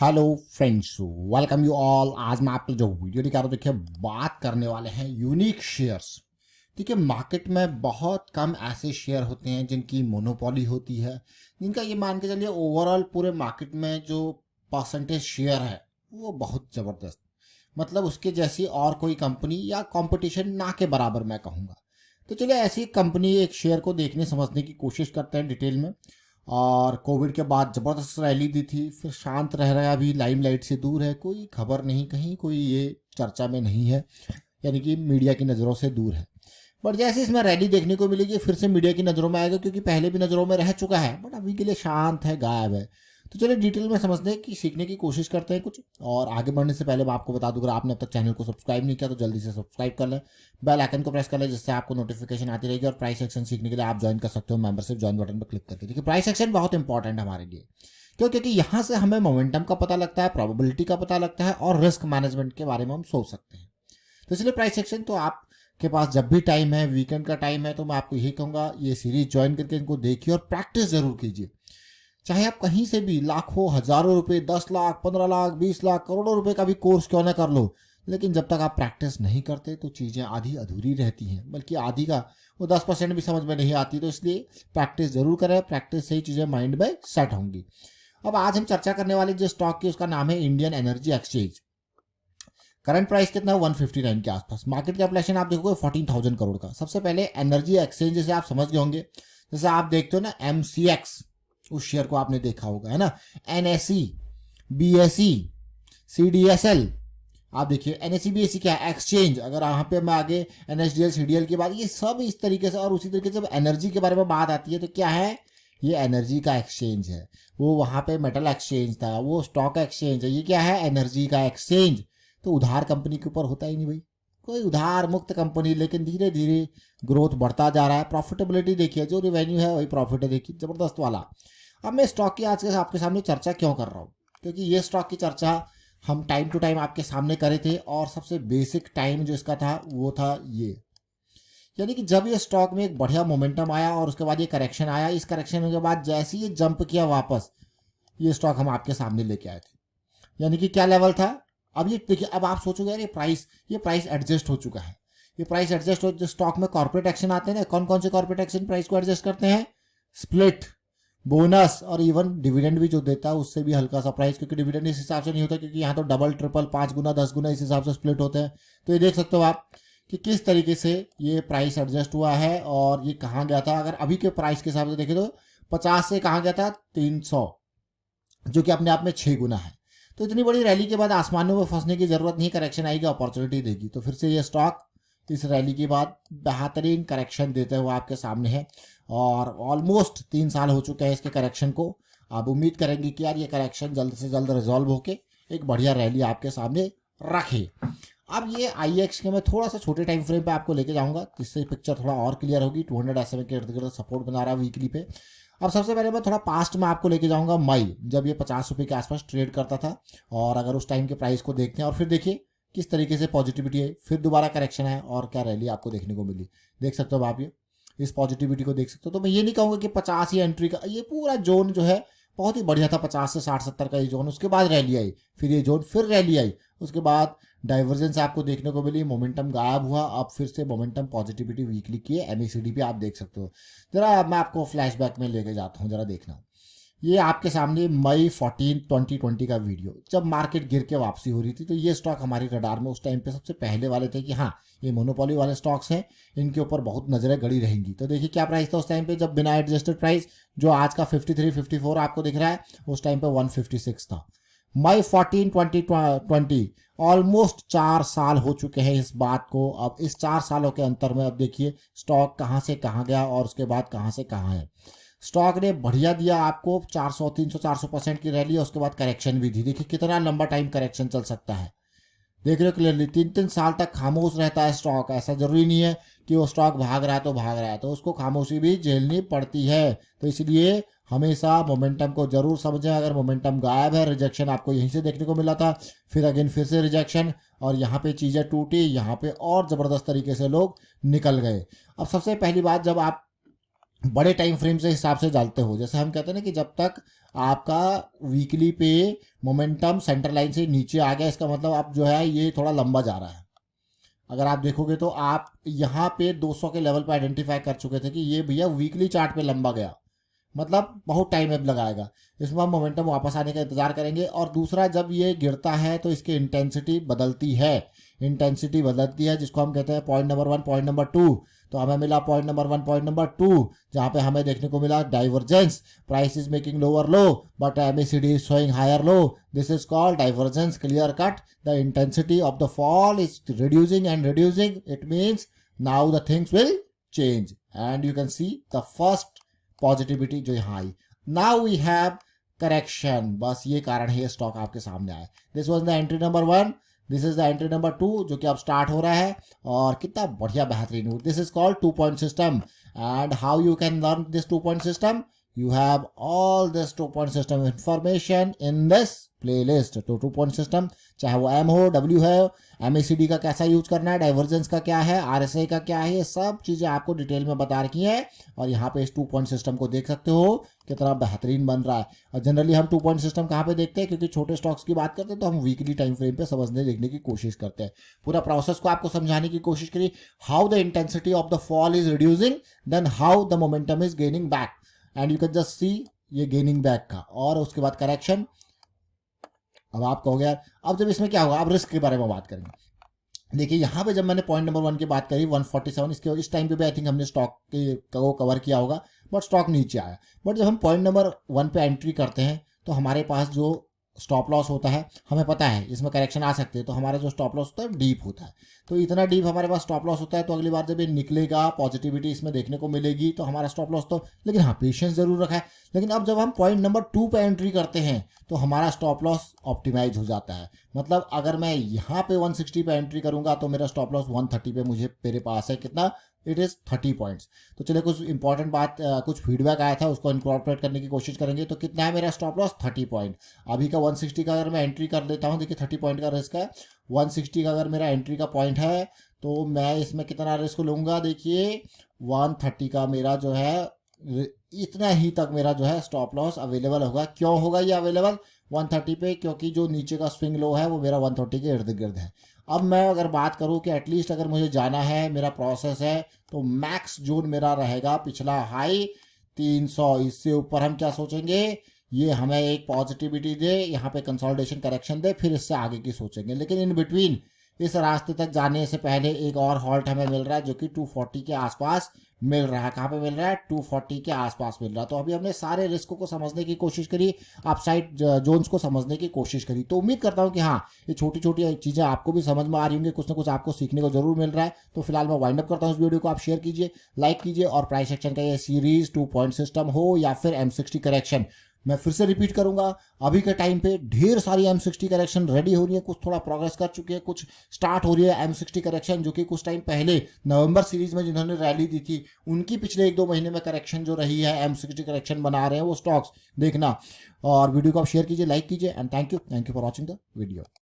Hello friends, welcome you all. आज मैं आपको जो वीडियो दिखा रहा हूँ, देखिए बात करने वाले हैं यूनिक शेयर्स। देखिए मार्केट में बहुत कम ऐसे शेयर होते हैं जिनकी मोनोपोली होती है, जिनका ये मान के चलिए ओवरऑल पूरे मार्केट में जो परसेंटेज शेयर है वो बहुत ज़बरदस्त, मतलब उसके जैसी और कोई कंपनी या कंपटीशन ना के बराबर मैं कहूँगा। तो चलिए ऐसी कंपनी एक शेयर को देखने समझने की कोशिश करते हैं डिटेल में। और कोविड के बाद ज़बरदस्त रैली दी थी, फिर शांत रह रहा है, अभी लाइमलाइट से दूर है, कोई खबर नहीं, कहीं कोई ये चर्चा में नहीं है, यानी कि मीडिया की नज़रों से दूर है। बट जैसे इसमें रैली देखने को मिलेगी फिर से मीडिया की नज़रों में आएगा, क्योंकि पहले भी नज़रों में रह चुका है, बट अभी के लिए शांत है, गायब है। तो चलिए डिटेल में समझने की सीखने की कोशिश करते हैं कुछ। और आगे बढ़ने से पहले मैं आपको बता दूं, अगर आपने अब तक चैनल को सब्सक्राइब नहीं किया तो जल्दी से सब्सक्राइब कर लें, बेल आइकन को प्रेस कर लें, जिससे आपको नोटिफिकेशन आती रहेगी। और प्राइस एक्शन सीखने के लिए आप ज्वाइन कर सकते हो मेंबरशिप ज्वाइन बटन पर क्लिक करके। देखिए प्राइस एक्शन बहुत इंपॉर्टेंट है हमारे लिए, क्यों? क्योंकि यहाँ से हमें मोमेंटम का पता लगता है, प्रोबेबिलिटी का पता लगता है, और रिस्क मैनेजमेंट के बारे में हम सोच सकते हैं। तो इसलिए प्राइस एक्शन तो आपके पास जब भी टाइम है, वीकेंड का टाइम है, तो मैं आपको यही कहूँगा ये सीरीज ज्वाइन करके इनको देखिए और प्रैक्टिस जरूर कीजिए। चाहे आप कहीं से भी लाखों हजारों रुपए, 10 लाख, 15 लाख, 20 लाख, करोड़ों रुपए का भी कोर्स क्यों ना कर लो, लेकिन जब तक आप प्रैक्टिस नहीं करते तो चीज़ें आधी अधूरी रहती हैं, बल्कि आधी का वो 10% भी समझ में नहीं आती। तो इसलिए प्रैक्टिस जरूर करें, प्रैक्टिस से ही चीज़ें माइंड में सेट होंगी। अब आज हम चर्चा करने वाले जिस स्टॉक की, उसका नाम है Indian energy exchange. Current price कितना है? 159 के आसपास। मार्केट कैपिटलाइजेशन आप देखोगे 14,000 करोड़ का। सबसे पहले एनर्जी एक्सचेंज जैसे आप समझ गए होंगे, जैसे आप देखते हो ना MCX, उस शेयर को आपने देखा होगा, है ना। NSE, BSE, CDSL, आप देखिए NSE BSE क्या है? एक्सचेंज। अगर यहाँ पे मैं आगे NSDL CDL की बात, ये सब इस तरीके से। और उसी तरीके से जब एनर्जी के बारे में बात आती है तो क्या है? ये एनर्जी का एक्सचेंज है। वो वहाँ पे मेटल एक्सचेंज था, वो स्टॉक एक्सचेंज है, ये क्या है? एनर्जी का एक्सचेंज। तो उधार कंपनी के ऊपर होता ही नहीं भाई, कोई उधार मुक्त कंपनी, लेकिन धीरे धीरे ग्रोथ बढ़ता जा रहा है। प्रॉफिटेबिलिटी देखिए, जो रिवेन्यू है वही प्रॉफिट है, देखिए जबरदस्त वाला। अब मैं स्टॉक की आज के आपके सामने चर्चा क्यों कर रहा हूँ? क्योंकि ये स्टॉक की चर्चा हम टाइम टू टाइम आपके सामने करे थे, और सबसे बेसिक टाइम जो इसका था वो था ये, यानी कि जब ये स्टॉक में एक बढ़िया मोमेंटम आया और उसके बाद ये करेक्शन आया, इस करेक्शन के बाद जैसे ये जंप किया वापस, ये स्टॉक हम आपके सामने लेके आए थे। यानी कि क्या लेवल था? अब ये देखिए, अब आप सोचोगे यार ये प्राइस एडजस्ट हो चुका है। ये प्राइस एडजस्ट हो, स्टॉक में कॉर्पोरेट एक्शन आते हैं ना, कौन कौन से कॉर्पोरेट एक्शन प्राइस को एडजस्ट करते हैं? स्प्लिट, बोनस, और इवन डिविडेंड भी जो देता है उससे भी हल्का सा प्राइस, क्योंकि डिविडेंड इस हिसाब से नहीं होता, क्योंकि यहाँ तो डबल ट्रिपल 5 गुना 10 गुना इस हिसाब से स्प्लिट होते हैं। तो ये देख सकते हो आप कि किस तरीके से ये प्राइस एडजस्ट हुआ है और ये कहाँ गया था। अगर अभी के प्राइस के हिसाब से देखें तो 50 से कहाँ गया था? 300, जो कि अपने आप में 6 गुना है। तो इतनी बड़ी रैली के बाद आसमानों में फंसने की जरूरत नहीं, करेक्शन आएगी, अपॉर्चुनिटी देगी। तो फिर से ये स्टॉक इस रैली के बाद बेहतरीन करेक्शन देते हुए आपके सामने है, और ऑलमोस्ट 3 साल हो चुके हैं इसके करेक्शन को। आप उम्मीद करेंगे कि यार ये करेक्शन जल्द से जल्द रिजॉल्व होके एक बढ़िया रैली आपके सामने रखे। अब ये IEX के मैं थोड़ा सा छोटे टाइम फ्रेम पे आपको लेके जाऊंगा, जिससे पिक्चर थोड़ा और क्लियर होगी। 200 SMA के इर्द गिर्द सपोर्ट बना रहा है वीकली पे। अब सबसे पहले मैं थोड़ा पास्ट में आपको लेके जाऊंगा, मई, जब ये 50 रुपये के आसपास ट्रेड करता था। और अगर उस टाइम के प्राइस को देखते हैं और फिर देखिए किस तरीके से पॉजिटिविटी है, फिर दोबारा करेक्शन है, और क्या रैली आपको देखने को मिली। देख सकते हो आप ये इस पॉजिटिविटी को देख सकते हो। तो मैं ये नहीं कहूँगा कि 50 ही एंट्री का, ये पूरा जोन जो है बहुत ही बढ़िया था, 50 से 60 70 का ये जोन। उसके बाद रैली आई, फिर ये जोन, फिर रैली आई, उसके बाद डाइवर्जेंस आपको देखने को मिली, मोमेंटम गायब हुआ, अब फिर से मोमेंटम पॉजिटिविटी वीकली की है। MACD पे आप देख सकते हो। जरा मैं आपको फ्लैशबैक में लेके जाता हूँ, जरा देखना। ये आपके सामने मई 14 2020 का वीडियो, जब मार्केट गिर के वापसी हो रही थी, तो ये स्टॉक हमारी रडार में उस टाइम पे सबसे पहले वाले थे कि हाँ ये मोनोपोली वाले स्टॉक्स हैं, इनके ऊपर बहुत नजरें गड़ी रहेंगी। तो देखिए क्या प्राइस था उस टाइम पे, जब बिना एडजस्टेड प्राइस, जो आज का 53 54 आपको दिख रहा है, उस टाइम पे 156 था। मई 14 2020, ऑलमोस्ट 4 साल हो चुके हैं इस बात को। अब इस 4 सालों के अंतर में अब देखिए स्टॉक कहाँ से कहाँ गया और उसके बाद कहाँ से कहाँ है। स्टॉक ने बढ़िया दिया आपको, 400 300 400% की रैली, और उसके बाद करेक्शन भी दी। देखिए कितना लंबा टाइम करेक्शन चल सकता है, देख रहे हो क्लियरली। 3 3 साल तक खामोश रहता है स्टॉक। ऐसा जरूरी नहीं है कि वो स्टॉक भाग रहा है तो भाग रहा है, तो उसको खामोशी भी झेलनी पड़ती है। तो इसलिए हमेशा मोमेंटम को जरूर समझें। अगर मोमेंटम गायब है, रिजेक्शन आपको यहीं से देखने को मिला था, फिर अगेन फिर से रिजेक्शन, और यहाँ पे चीज़ें टूटी, यहाँ पे और ज़बरदस्त तरीके से लोग निकल गए। अब सबसे पहली बात, जब आप बड़े टाइम फ्रेम से हिसाब से डालते हो, जैसे हम कहते हैं ना कि जब तक आपका वीकली पे मोमेंटम सेंटर लाइन से नीचे आ गया, इसका मतलब आप जो है ये थोड़ा लंबा जा रहा है। अगर आप देखोगे तो आप यहाँ पे 200 के लेवल पे आइडेंटिफाई कर चुके थे कि ये भैया वीकली चार्ट पे लंबा गया, मतलब बहुत टाइम अब लगाएगा। इसमें हम मोमेंटम वापस आने का इंतजार करेंगे। और दूसरा, जब ये गिरता है तो इसकी इंटेंसिटी बदलती है, जिसको हम कहते हैं पॉइंट नंबर 1, पॉइंट नंबर 2। तो हमें मिला पॉइंट नंबर 1, पॉइंट नंबर 2, जहाँ पे हमें देखने को मिला divergence, price is making lower low but MACD is showing higher low. This is called divergence, clear cut. The intensity of the fall is reducing and reducing, it means now the things will change and you can see the first positivity जो यहाँ आई। Now we have correction, बस ये कारण है ये stock आपके सामने आया। This was the entry number 1, this is the entry number 2 जो कि अब स्टार्ट हो रहा है। और कितना बढ़िया बेहतरीन, this is called 2 point system. And how you can learn this 2 point system, you have all this 2 point system information in this playlist. तो 2 पॉइंट सिस्टम, चाहे वो एम हो, डब्ल्यू है, एमएसीडी का कैसा यूज करना है, डाइवर्जेंस का क्या है, आरएसआई का क्या है, ये सब चीजें आपको डिटेल में बता रखी हैं। और यहाँ पे इस 2 पॉइंट सिस्टम को देख सकते हो कितना बेहतरीन बन रहा है। और जनरली हम 2 पॉइंट सिस्टम कहाँ पे देखते हैं, क्योंकि छोटे स्टॉक्स की बात करते हैं तो हम वीकली टाइम फ्रेम पे समझने देखने की कोशिश करते हैं। पूरा प्रोसेस को आपको समझाने की कोशिश करी, how the intensity of the fall is reducing, then how the momentum is gaining back, and you can just see ये गेनिंग बैक का। और उसके बाद करेक्शन। अब आप कहोगे यार अब जब इसमें क्या होगा, अब रिस्क के बारे में बात करेंगे। देखिए यहाँ पे जब मैंने पॉइंट नंबर 1 की बात करी 147, इसके इस टाइम पे भी आई थिंक हमने स्टॉक को कवर किया होगा, बट स्टॉक नीचे आया। बट जब हम पॉइंट नंबर 1 पे एंट्री करते हैं तो हमारे पास जो स्टॉप लॉस होता है, हमें पता है इसमें करेक्शन आ सकते हैं, तो हमारा जो स्टॉप लॉस होता है डीप होता है। तो इतना डीप हमारे पास स्टॉप लॉस होता है, तो अगली बार जब ये निकलेगा पॉजिटिविटी इसमें देखने को मिलेगी तो हमारा स्टॉप लॉस तो, लेकिन हाँ पेशेंस जरूर रखा है। लेकिन अब जब हम पॉइंट नंबर 2 पे एंट्री करते हैं तो हमारा स्टॉप लॉस ऑप्टिमाइज हो जाता है। मतलब अगर मैं यहाँ पे 160 पे एंट्री करूंगा तो मेरा स्टॉप लॉस 130 पे मेरे पास है, कितना, इट इज़ 30 पॉइंट्स। तो चलिए कुछ इंपॉर्टेंट बात, कुछ फीडबैक आया था उसको इनकॉर्पोरेट करने की कोशिश करेंगे। तो कितना है मेरा स्टॉप लॉस, 30 पॉइंट। अभी का 160 का अगर मैं एंट्री कर लेता हूँ, देखिए 30 पॉइंट का रिस्क है। 160 का अगर मेरा एंट्री का पॉइंट है तो मैं इसमें कितना रिस्क लूँगा, देखिए 130 का मेरा जो है इतना ही तक मेरा जो है स्टॉप लॉस अवेलेबल होगा। क्यों होगा ये अवेलेबल 130 पे, क्योंकि जो नीचे का स्विंग लो है वो मेरा 130 के इर्द गिर्द है। अब मैं अगर बात करूं कि एटलीस्ट अगर मुझे जाना है, मेरा प्रोसेस है, तो मैक्स जोन मेरा रहेगा पिछला हाई 300। इससे ऊपर हम क्या सोचेंगे, ये हमें एक पॉजिटिविटी दे, यहाँ पे कंसोलिडेशन करेक्शन दे, फिर इससे आगे की सोचेंगे। लेकिन इन बिटवीन इस रास्ते तक जाने से पहले एक और हॉल्ट हमें मिल रहा है जो कि 240 के आसपास मिल रहा है। कहाँ पे मिल रहा है, 240 के आसपास मिल रहा है। तो अभी हमने सारे रिस्क को समझने की कोशिश करी, अपसाइड जोन्स को समझने की कोशिश करी। तो उम्मीद करता हूँ कि हाँ ये छोटी छोटी चीज़ें आपको भी समझ में आ रही होंगी, कुछ ना कुछ आपको सीखने को जरूर मिल रहा है। तो फिलहाल मैं वाइंड अप करता हूँ इस वीडियो को, आप शेयर कीजिए, लाइक कीजिए। और प्राइस एक्शन का ये सीरीज 2 पॉइंट सिस्टम हो या फिर M60 करेक्शन, मैं फिर से रिपीट करूंगा, अभी के टाइम पे ढेर सारी M60 करेक्शन रेडी हो रही है, कुछ थोड़ा प्रोग्रेस कर चुकी है, कुछ स्टार्ट हो रही है M60 करेक्शन, जो कि कुछ टाइम पहले नवंबर सीरीज में जिन्होंने रैली दी थी उनकी पिछले 1-2 महीने में करेक्शन जो रही है M60 करेक्शन बना रहे हैं वो स्टॉक्स देखना। और वीडियो को आप शेयर कीजिए, लाइक कीजिए, and thank you for watching the video.